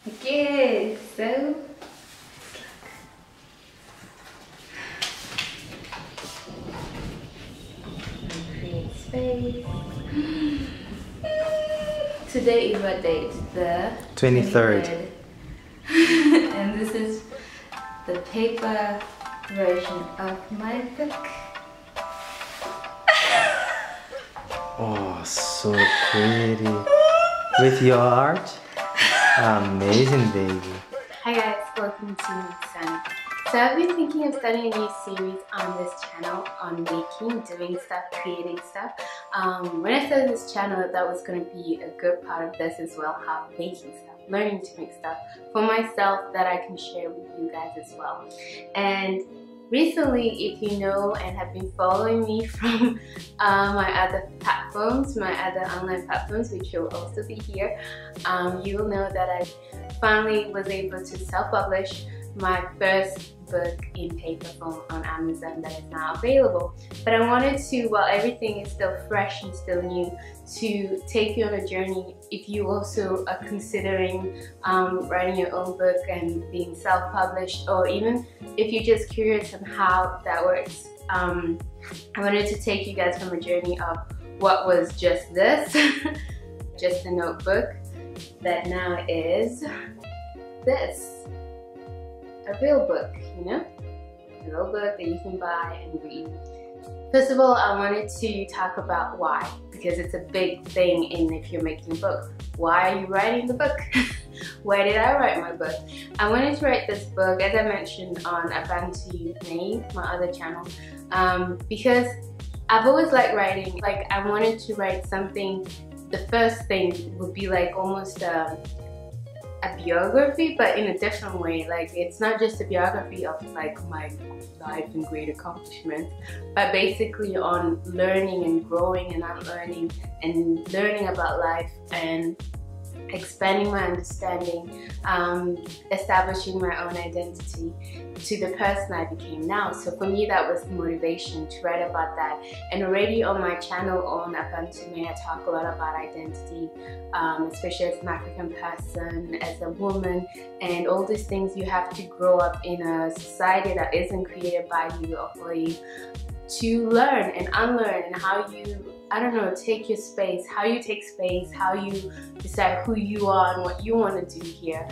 Okay, so create space. Today is what date? The 23rd. And this is the paper version of my book. Oh, so pretty. With your art? Amazing, baby. Hi guys, welcome to Sun. So I've been thinking of starting a new series on this channel on making, doing stuff, creating stuff. When I started this channel, that was going to be a good part of this as well, how making stuff, learning to make stuff for myself that I can share with you guys as well. And recently, if you know and have been following me from my other platforms, my other online platforms, which will also be here, you will know that I finally was able to self-publish my first book in paper form on Amazon that is now available. But I wanted to, while everything is still fresh and still new, to take you on a journey if you also are considering writing your own book and being self-published, or even if you're just curious on how that works. I wanted to take you guys from a journey of what was just this, just a notebook, that now is this. A real book, you know? A real book that you can buy and read. First of all, I wanted to talk about why, because it's a big thing in if you're making a book. Why are you writing the book? Why did I write my book? I wanted to write this book, as I mentioned on Abantu, my other channel, because I've always liked writing. Like, I wanted to write something. The first thing would be like almost a biography, but in a different way. Like, it's not just a biography of like my life and great accomplishments, but basically on learning and growing and unlearning and learning about life and expanding my understanding, establishing my own identity to the person I became now. So for me, that was the motivation to write about that. And already on my channel on Abantu, I talk a lot about identity, especially as an African person, as a woman, and all these things. You have to grow up in a society that isn't created by you or for you, to learn and unlearn, and how you, I don't know, take your space, how you take space, how you decide who you are and what you want to do here.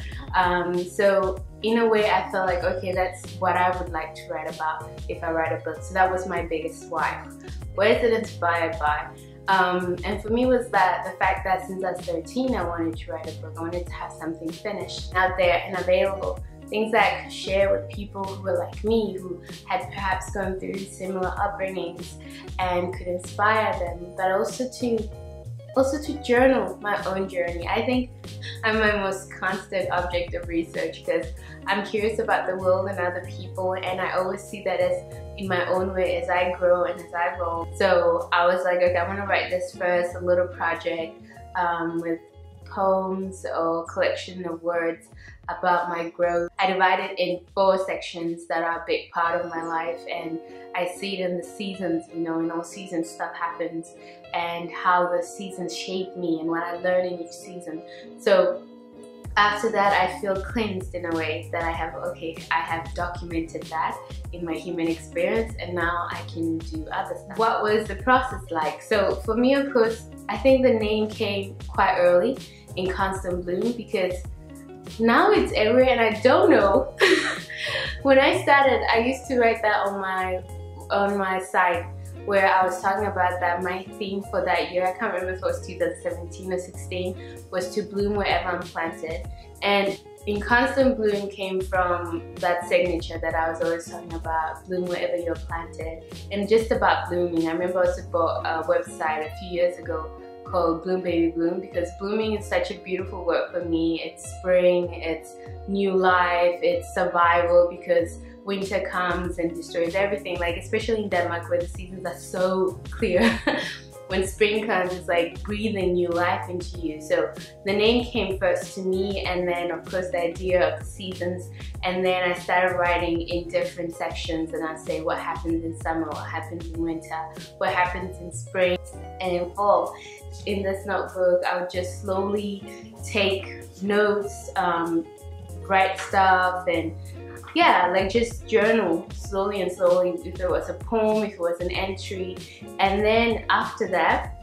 So in a way, I felt like, okay, that's what I would like to write about if I write a book. So that was my biggest why. Where is it inspired by? And for me was that the fact that since I was 13, I wanted to write a book. I wanted to have something finished out there and available. Things that I could share with people who were like me, who had perhaps gone through similar upbringings, and could inspire them, but also to journal my own journey. I think I'm my most constant object of research because I'm curious about the world and other people, and I always see that as in my own way as I grow and as I roll. So I was like, okay, I want to write this first, a little project with poems or collection of words about my growth. I divide it in 4 sections that are a big part of my life, and I see it in the seasons. You know, in all seasons stuff happens, and how the seasons shape me and what I learn in each season. So after that, I feel cleansed in a way that I have documented that in my human experience, and now I can do other stuff. What was the process like? So for me, of course, I think the name came quite early in Constant Bloom, because now it's everywhere and I don't know. When I started, I used to write that on my site, where I was talking about that my theme for that year, I can't remember if it was 2017 or 16, was to bloom wherever I'm planted. And in Constant Bloom came from that signature that I was always talking about, bloom wherever you're planted, and just about blooming. I remember I also bought a website a few years ago called Bloom Baby Bloom, because blooming is such a beautiful word for me. It's spring, it's new life, it's survival, because winter comes and destroys everything, like especially in Denmark where the seasons are so clear. When spring comes, it's like breathing new life into you. So the name came first to me, and then of course the idea of the seasons, and then I started writing in different sections, and I say what happens in summer, what happens in winter, what happens in spring and in fall. In this notebook, I would just slowly take notes, write stuff, and yeah, like just journal slowly and slowly, if it was a poem, if it was an entry. And then after that,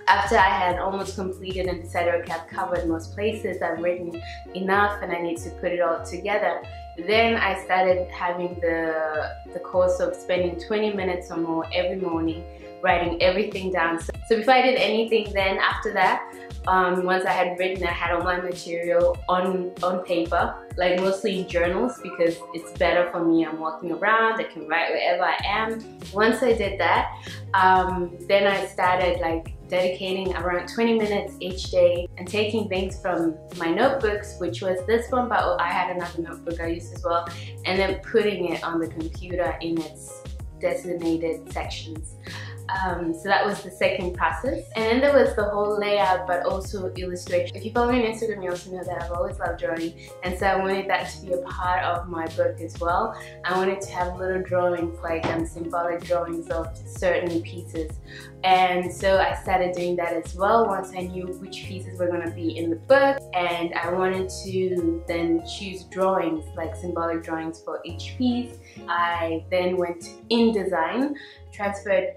after I had almost completed and decided, okay, I've covered most places, I've written enough and I need to put it all together, then I started having the course of spending 20 minutes or more every morning writing everything down. So before I did anything, then after that, once I had written, I had all my material on paper, like mostly in journals, because it's better for me. I'm walking around, I can write wherever I am. Once I did that, then I started like dedicating around 20 minutes each day and taking things from my notebooks, which was this one, but I had another notebook I used as well, and then putting it on the computer in its designated sections. So that was the second process. And then there was the whole layout, but also illustration. If you follow me on Instagram, you also know that I've always loved drawing, and so I wanted that to be a part of my book as well. I wanted to have little drawings, like symbolic drawings of certain pieces. And so I started doing that as well once I knew which pieces were going to be in the book, and I wanted to then choose drawings, like symbolic drawings for each piece. I then went to InDesign, transferred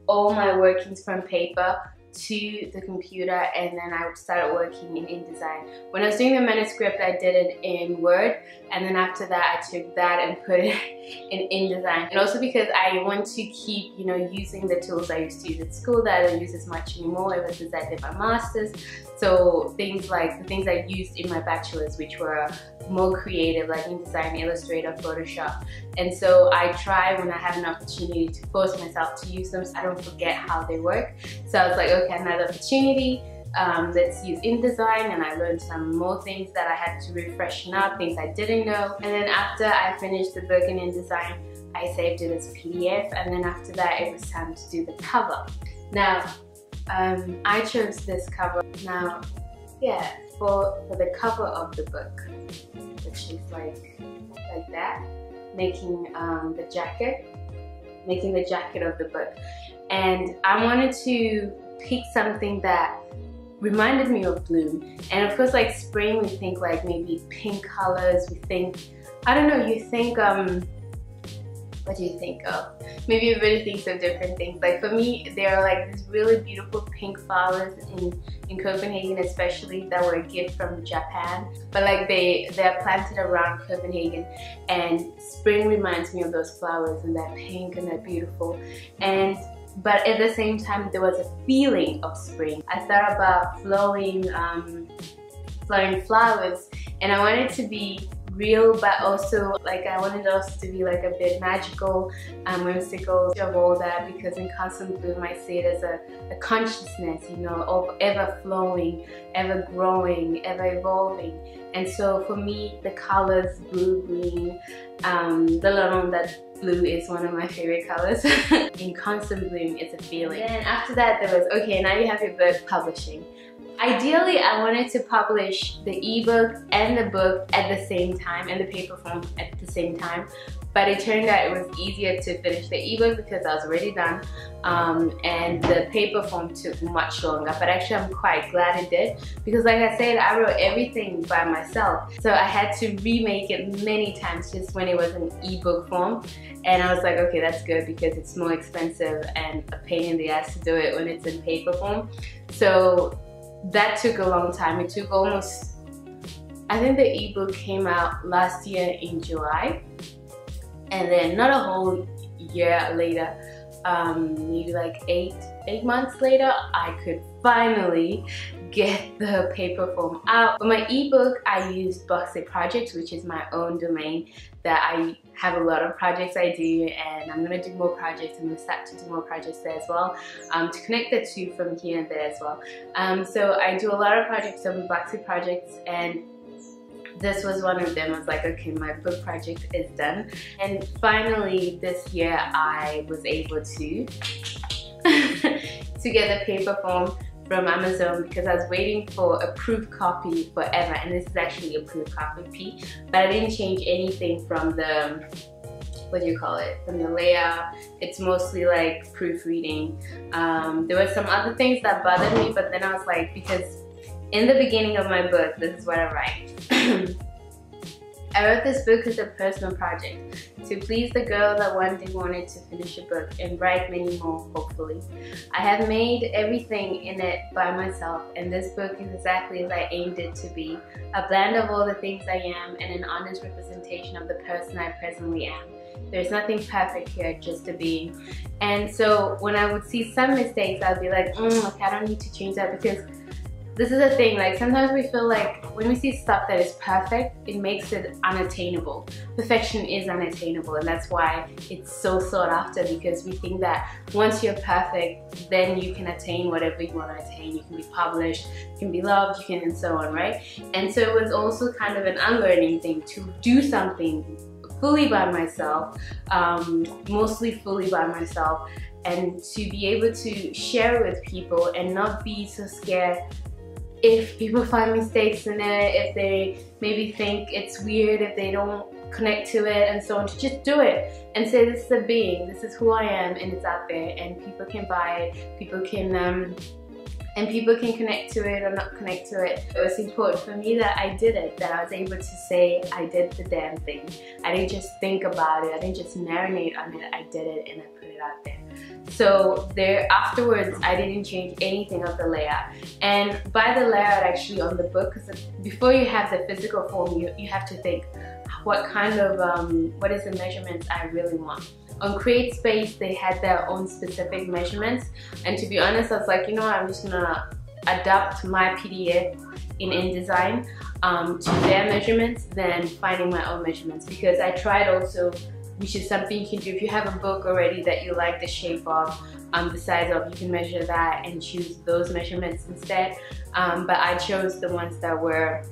all my workings from paper to the computer, and then I started working in InDesign. When I was doing the manuscript, I did it in Word, and then after that I took that and put it in InDesign. And also because I want to keep, you know, using the tools I used to use at school that I don't use as much anymore ever since I did my master's. So things like the things I used in my bachelor's, which were more creative, like InDesign, Illustrator, Photoshop. And so I try, when I have an opportunity, to force myself to use them so I don't forget how they work. So I was like, okay, another opportunity, let's use InDesign, and I learned some more things that I had to refreshen up, things I didn't know. And then after I finished the book in InDesign, I saved it as a PDF, and then after that it was time to do the cover. Now, I chose this cover. Now, yeah, for the cover of the book, which is like that, making the jacket of the book. And I wanted to pick something that reminded me of bloom. And of course, like spring, we think like maybe pink colors, we think, I don't know, you think, what do you think of? Maybe everybody thinks of different things. Like for me, there are like these really beautiful pink flowers in Copenhagen, especially, that were a gift from Japan. But like they're planted around Copenhagen, and spring reminds me of those flowers and that pink and that beautiful. But at the same time, there was a feeling of spring. I thought about flowing flowers, and I wanted to be real, but also like I wanted it also to be like a bit magical and whimsical of all that, because in Constant Bloom I see it as a consciousness, you know, of ever flowing, ever growing, ever evolving. And so for me, the colors blue, green, that blue is one of my favorite colors. In Constant Bloom, it's a feeling. And after that there was, okay, now you have your book, publishing. Ideally, I wanted to publish the ebook and the book at the same time, and the paper form at the same time. But it turned out it was easier to finish the ebook because I was already done, and the paper form took much longer. But actually, I'm quite glad it did, because like I said, I wrote everything by myself. So I had to remake it many times just when it was in ebook form. And I was like, okay, that's good, because it's more expensive and a pain in the ass to do it when it's in paper form. So that took a long time. It took almost, I think the ebook came out last year in July, and then not a whole year later, maybe like eight months later, I could finally get the paper form out. For my ebook, I used Boxy Projects, which is my own domain that I have a lot of projects I do, and I'm gonna do more projects. I'm gonna start to do more projects there as well, to connect the two from here and there as well. So I do a lot of projects on Boxy Projects, and this was one of them. I was like, okay, my book project is done. And finally this year I was able to to get the paper form from Amazon, because I was waiting for a proof copy forever, and this is actually a proof copy, but I didn't change anything from the, what do you call it, from the layout. It's mostly like proofreading. There were some other things that bothered me, but then I was like, because in the beginning of my book, this is what I write. I wrote this book as a personal project to please the girl that one day wanted to finish a book and write many more, hopefully. I have made everything in it by myself, and this book is exactly as I aimed it to be, a blend of all the things I am and an honest representation of the person I presently am. There's nothing perfect here, just a being. And so when I would see some mistakes, I'd be like, okay, I don't need to change that, because this is the thing, like sometimes we feel like when we see stuff that is perfect, it makes it unattainable. Perfection is unattainable, and that's why it's so sought after, because we think that once you're perfect, then you can attain whatever you want to attain. You can be published, you can be loved, you can, and so on, right? And so it was also kind of an unlearning thing to do something fully by myself, mostly fully by myself, and to be able to share it with people and not be so scared if people find mistakes in it, if they maybe think it's weird, if they don't connect to it and so on, to just do it and say, this is a being, this is who I am, and it's out there, and people can buy it, people can and people can connect to it or not connect to it. It was important for me that I did it, that I was able to say I did the damn thing. I didn't just think about it, I didn't just marinate on it, I did it and I put it out there. So there, afterwards, I didn't change anything of the layout. And by the layout actually on the book, because before you have the physical form, you have to think, what kind of, what is the measurements I really want. On Create Space, they had their own specific measurements, and to be honest, I was like, you know what, I'm just gonna adapt my PDF in InDesign to their measurements than finding my own measurements, because I tried also, which is something you can do if you have a book already that you like the shape of, the size of, you can measure that and choose those measurements instead. But I chose the ones that were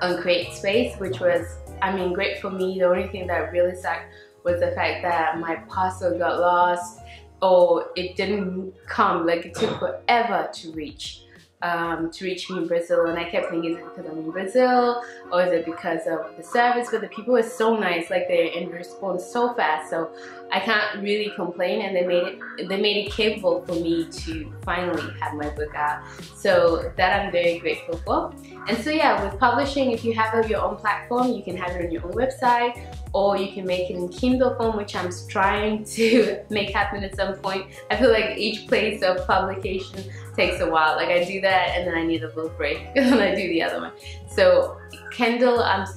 on Create Space, which was, I mean, great for me. The only thing that really sucked was the fact that my parcel got lost, or it didn't come, like it took forever to reach me in Brazil, and I kept thinking, is it because I'm in Brazil, or is it because of the service? But the people were so nice, like they respond so fast, so I can't really complain, and they made it capable for me to finally have my book out. So that I'm very grateful for. And so yeah, with publishing, if you have your own platform, you can have it on your own website, or you can make it in Kindle form, which I'm trying to make happen at some point. I feel like each place of publication takes a while. Like I do that and then I need a little break and then I do the other one. So Kindle, I'm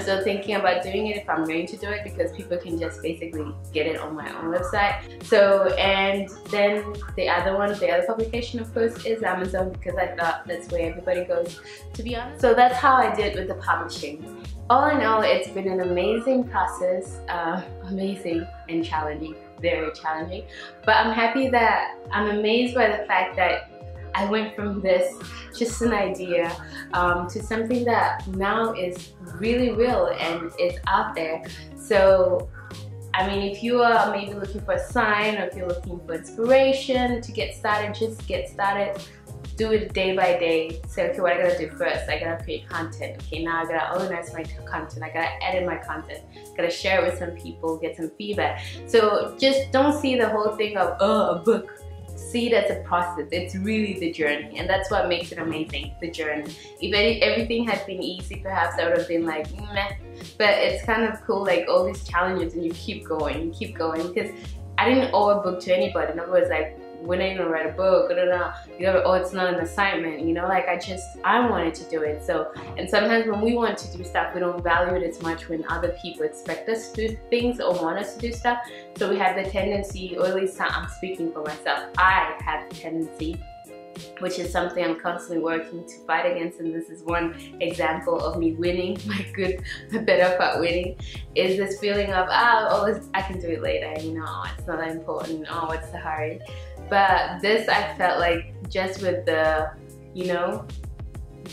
still thinking about doing it if I'm going to do it, because people can just basically get it on my own website. So, and then the other publication of course is Amazon, because I thought that's where everybody goes, to be honest. So that's how I did with the publishing. All in all, it's been an amazing process, amazing and challenging, very challenging. But I'm happy that I'm amazed by the fact that I went from this, just an idea, to something that now is really real and is out there. So, I mean, if you are maybe looking for a sign, or if you're looking for inspiration to get started, just get started. Do it day by day. Say, okay, what I gotta do first? I gotta create content. Okay, now I gotta organize my content. I gotta edit my content. Gotta share it with some people, get some feedback. So just don't see the whole thing of, oh, a book. See it as a process. It's really the journey, and that's what makes it amazing, the journey. If everything had been easy, perhaps I would have been like, meh. But it's kind of cool, like all these challenges, and you keep going, because I didn't owe a book to anybody. In other words, like, when are you gonna write a book? Oh, it's not an assignment, you know, like I wanted to do it. So, and sometimes when we want to do stuff, we don't value it as much when other people expect us to do things or want us to do stuff. So we have the tendency, or at least I'm speaking for myself, I have the tendency, which is something I'm constantly working to fight against, and this is one example of me winning, my better part winning, is this feeling of, I can do it later, you know, it's not that important, oh, what's the hurry? But this, I felt like, just with the, you know,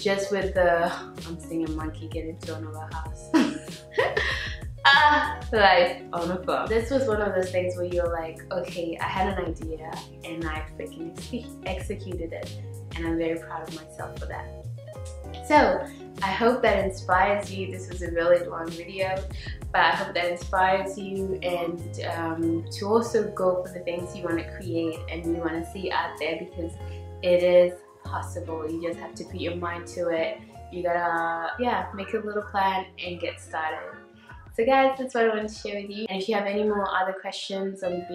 I'm seeing a monkey get into another house. Life on the phone. This was one of those things where you're like, okay, I had an idea and I freaking executed it, and I'm very proud of myself for that. So I hope that inspires you. This was a really long video, but I hope that inspires you, and to also go for the things you want to create and you want to see out there, because it is possible. You just have to put your mind to it. You gotta, yeah, make a little plan and get started. So guys, that's what I wanted to share with you. And if you have any more other questions on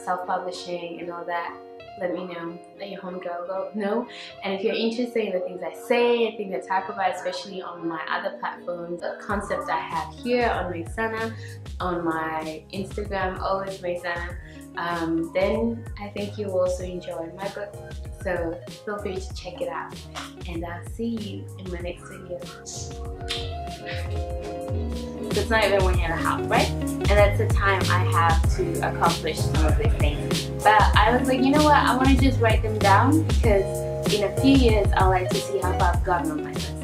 self-publishing and all that, let me know. Let your homegirl know. And if you're interested in the things I say and things I talk about, especially on my other platforms, the concepts I have here on Maisana, on my Instagram, always Maisana, then I think you'll also enjoy my book. So feel free to check it out. And I'll see you in my next video. So it's not even 1 year and a half, right? And that's the time I have to accomplish some of these things. But I was like, you know what? I want to just write them down because in a few years, I like to see how far I've gotten on my list.